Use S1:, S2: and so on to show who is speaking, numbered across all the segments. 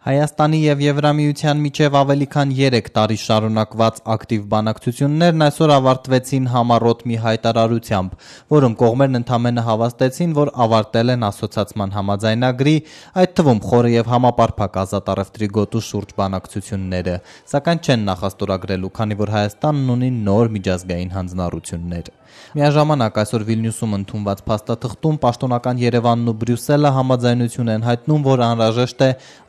S1: Հայաստանի և Եվրամիության միջև ավելի քան 3 տարի շարունակված ակտիվ բանակցություններն այսօր ավարտվեցին համառոտ մի հայտարարությամբ, որում կողմերն ընդամենը հավաստեցին, որ ավարտել են ասոցացման համաձայնագրի, այդ թվում խորը և համապարփակ ազատ առևտրի գոտու շուրջ բանակցությունները, սակայն չեն նախաստորագրելու, քանի որ Հայաստանն ունի նոր միջազգային հանձնառություններ։ Միաժամանակ այսօր Վիլնյուսում ընդունված փաստաթղթում պաշտոնական Երևանն ու Բրյուսելը համաձայնություն են հայտնում, որ անհրաժեշտ է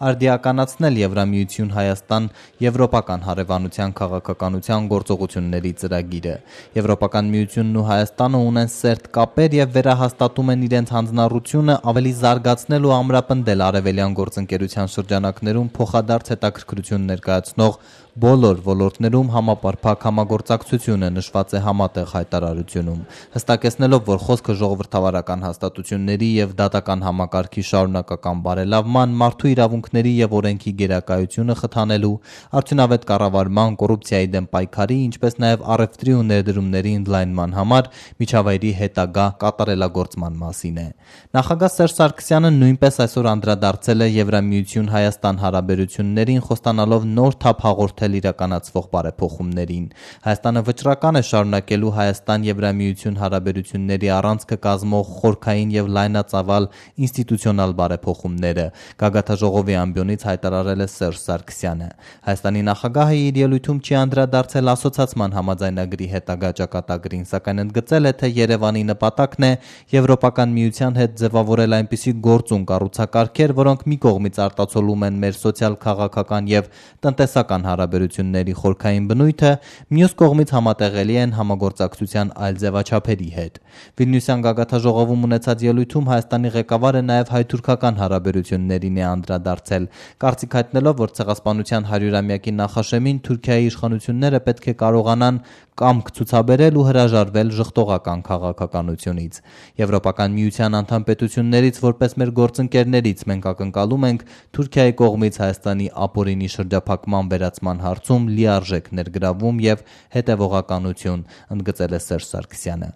S1: արդիականացնել Եվրամիություն-Հայաստան եվրոպական հարևանության քաղաքականության գործողությունների ծրագիրը։ Եվրոպական միությունն ու Հայաստանը ունեն սերտ կապեր և վերահաստատում են իրենց հանձնառությունը ավելի զարգացնել ու ամրապնդել արևելյան գործընկերության շրջանակներում փոխադարձ հետաքրքրություն ներկայացնող բոլոր ոլորտներում համապարփակ համագործակցությունը, նշված է համատեղ հայտարարությունում, հստակեցնելով, որ խոսքը ժողովրդավարական հաստատությունների և դատական համակարգի շարունակական բարելավման, մարդու իրավունքների և օրենքի գերակայությունը խթանելու, արդյունավետ կառավարման, կոռուպցիայի դեմ պայքարի, ինչպես նաև առևտրի ու ներդրումների ընդլայնման համար միջավայրի հետագա կատարելագործման մասին է։ Նախագահ Սերժ Սարգսյանը նույնպես այսօր անդրադարձել է Եվրամիություն-Հայաստան հարաբերություններին, խոստանալով նոր թափ հաղորդել իրականացվող բարեփոխումներին։ Հայաստանը վճռական է շարունակելու Հայաստան-Եվրամիություն հարաբերությունների առանցքը կազմող խորքային և լայնածավալ ինստիտուցիոնալ բարեփոխումները, գագաթնաժողովի ամբիոնից հայտարարել է Սերժ Սարգսյանը։ Հայաստանի նախագահը իր ելույթում չի անդրադարձել ասոցացման համաձայնագրի հետագա ճակատագրին, սակայն ընդգծել է, թե Երևանի նպատակն է Եվրոպական միության հետ ձևավորել այնպիսի գործուն կառուցակարգեր, որոնք մի կողմից արտացոլում են մեր սոցիալ-քաղաքական և տնտեսական հարաբերությունների խորքային բնույթը, մյուս կողմից համատեղելի են համագործակցության այլ ձևաչափերի հետ։ Վիլնյուսյան գագաթնաժողովում ունեցած ելույթում Հայաստանի ղեկավարը նաև հայ-թուրքական հարաբերություններին է անդրադարձել, կարծիք հայտնելով, որ ցեղասպանության 100-ամյակի նախաշեմին Թուրքիայի իշխանությունները պետք է կարողանան կամք ցուցաբերել ու հրաժարվել ժխտողական քաղաքականությունից։ Եվրոպական միության անդամ պետություններից որպես մեր գործընկերներից մենք ակնկալում ենք Թուրքիայի կողմից Հայաստանի ապօրինի շրջափակման վերացման հարցում լիարժեք ներգրավում և հետևողականություն, ընդգծել է Սերժ Սարգսյանը։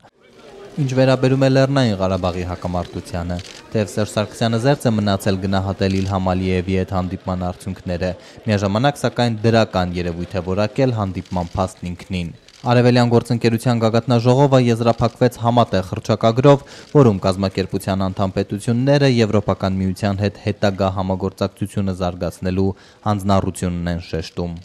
S1: Ինչ վերաբերում է Լեռնային Ղարաբաղի հակամարտությանը, թեև Սերժ Սարգսյանը զերծ է մնացել գնահատել Իլհամ Ալիևի հետ հանդիպման արդյունքները, միաժամանակ սակայն դրական երևույթ է որակել հանդիպման փաստն ինքնին։ Արևելյան գործընկերության գագաթնաժողովը եզրափակվեց համատեղ հռչակագրով, որում կազմակերպության անդամ պետությունները Եվրոպական միության հետ հետագա համագործակցությունը զարգացնելու հանձնառությունն են շեշտում։